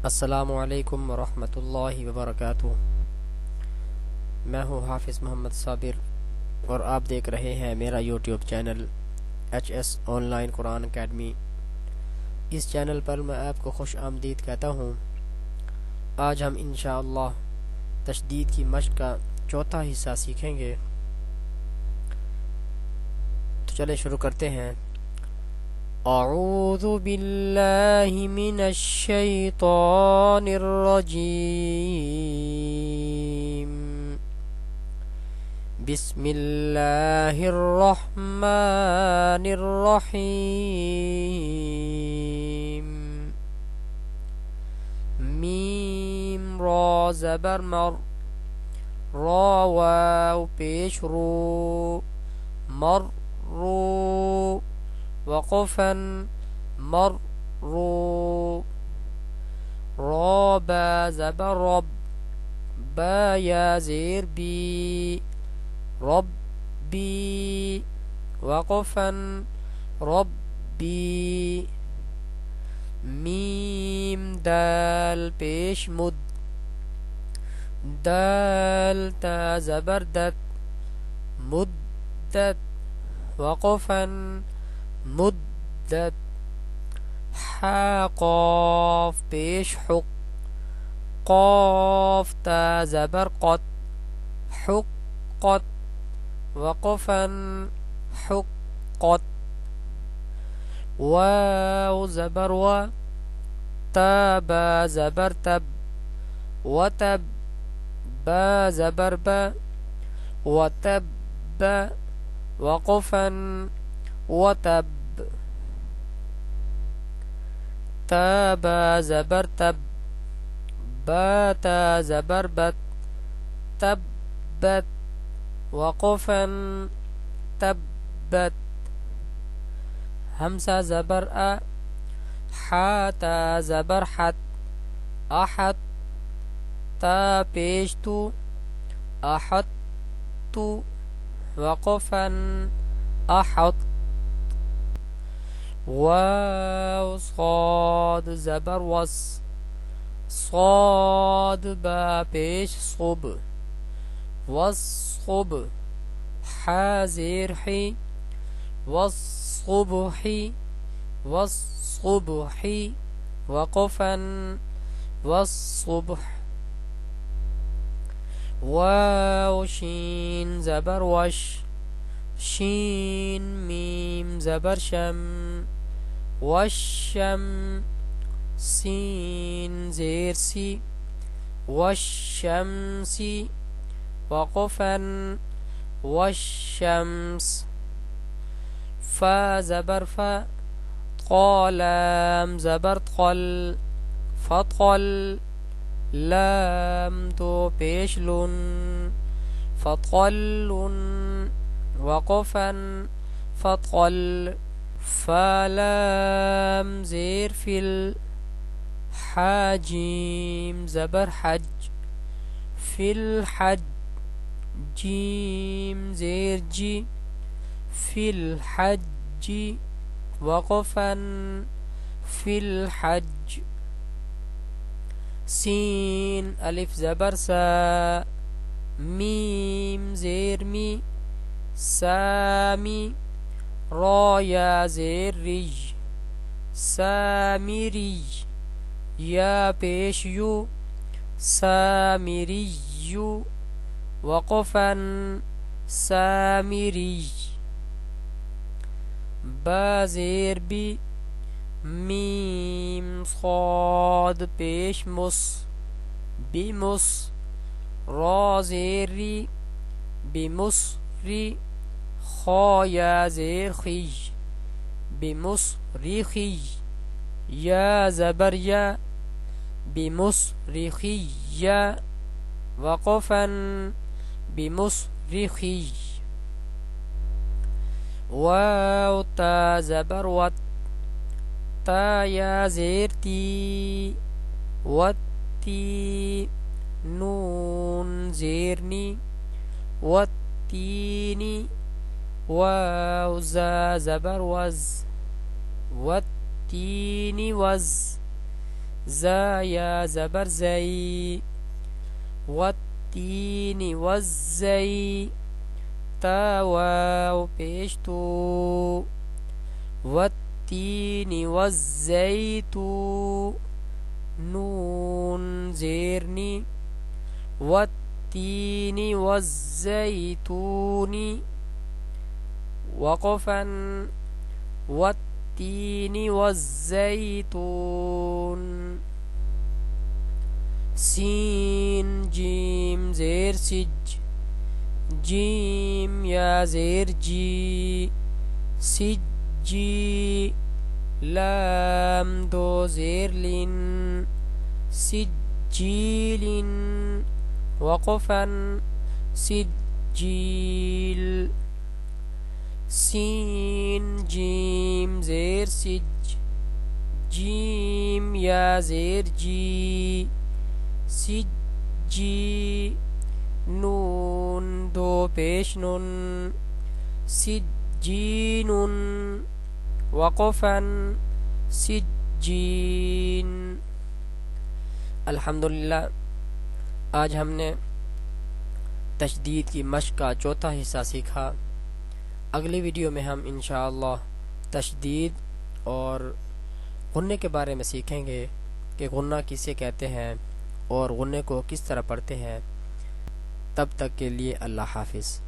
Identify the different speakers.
Speaker 1: अस्सलामुअलैकुम वरहमतुल्लाहि वबरकातुह। मैं हूँ हाफिज़ मोहम्मद साबिर और आप देख रहे हैं मेरा YouTube channel H online Quran academy. इस चैनल पर मैं आपको खुश आमदीद कहता हूँ। आज हम इंशाअल्लाह तशदीद की मश्क का चौथा हिस्सा सीखेंगे। तो चले शुरू करते हैं। अऊज़ु बिल्लाहि मिनश शैतानिर रजीम। बिस्मिल्लाहिर्रहमानिर्रहीम। मीम रा ज़बर मर, रा वाव पेश रू, मर रू वक़फ़न मर रू। रा बा ज़बर रब, बा या ज़ेर बी, रब्बी वक़फ़न रब्बी। मीम दाल पेश मुद, दाल ता ज़बर दत, मुद्दत वक़फ़न मुद्दत। हा क़ाफ पेश हुक, क़ाफ ता ज़बर क़त, हुक्क़त वक़फ़न हुक्क़त। वाव ज़बर व, ता बा ज़बर तब, वतब बा ज़बर ब, वतब वक़फ़न वतब। ता बा ज़बर तब, बा ता ज़बर बत, तब्बत वक़फ़न तब्बत। हमसा ज़बर अ, हा ता ज़बर हत, अहत ता पेश तु, अहत तु वक़फ़न अहत। वाव साद ज़बर वस, साद बा पेश सुब, वस्सुब हा ज़ेर ही, वस्सुबहि वस्सुबहि वक़फ़न वस्सुबह। वाव शीन ज़बर वश, शीन मीम ज़बर शम, वशम सीन ज़ेर सी, वशमसी वक़फ़न वशम्स। फ़ा ज़बर फ़ा, क़ालाम ज़बर क़ल, फ़क़ल लाम तो पेश लुन, फ़क़ल्लुन वक़फ़न फ़क़ल। फ़लाम ज़ेर फ़िल, हाजीम ज़बर हज, फ़िल हज जीम ज़ेर जी, फ़िल हज्जी वक़फ़न फ़िल हज। सीन अलिफ ज़बर सा, मीम ज़ेर मी, सामी रा या ज़ेर रिज, सामिरी या पेश यू, सामिरियु वक़फ़न सामिरी। बा ज़ेर बी, मीम साद पेश मुस, बिमुस रा ज़ेर री, बिमुसरी खा या ज़ेर खिज, बिमुसरिखी या ज़बर या, बिमुसरिखिया वक़फ़न बिमुसरिखी। वाव ता ज़बर वत, ता या ज़ेर ती, वत्ती नून ज़ेर नी, वत्तीनी। वाव ज़ा ज़बर वज़, वत्तीनी वज़ ज़ा या ज़बर ज़ई, वत्तीनी वज़्ज़ई, ता वाव पेश तो, वत्तीनी वज़्ज़ैतू, नून ज़ेरनी, वत्तीनी वज़्ज़ैतूनी, वक़फ़न, वत्तीनी वज़्ज़ैतून, सीन जीम ज़ेर सिज, जीम या ज़ेर जी, सिज्जी, लाम दो ज़ेर लिन, सिज्जीलिन, वक़फ़न, सिज्जील, सीन जीम ज़ेर सिज, जीम या ज़ेर जी, सिज्जी, नून दो पेश नुन, सिज्जीनुन, वक़फ़न, सिज्जीन। अल्हम्दुलिल्लाह, आज हमने तशदीद की मश्क का चौथा हिस्सा सीखा। अगली वीडियो में हम इंशाअल्लाह तशदीद और गुन्ने के बारे में सीखेंगे कि गुन्ना किसे कहते हैं और गुन्ने को किस तरह पढ़ते हैं। तब तक के लिए अल्लाह हाफिज़।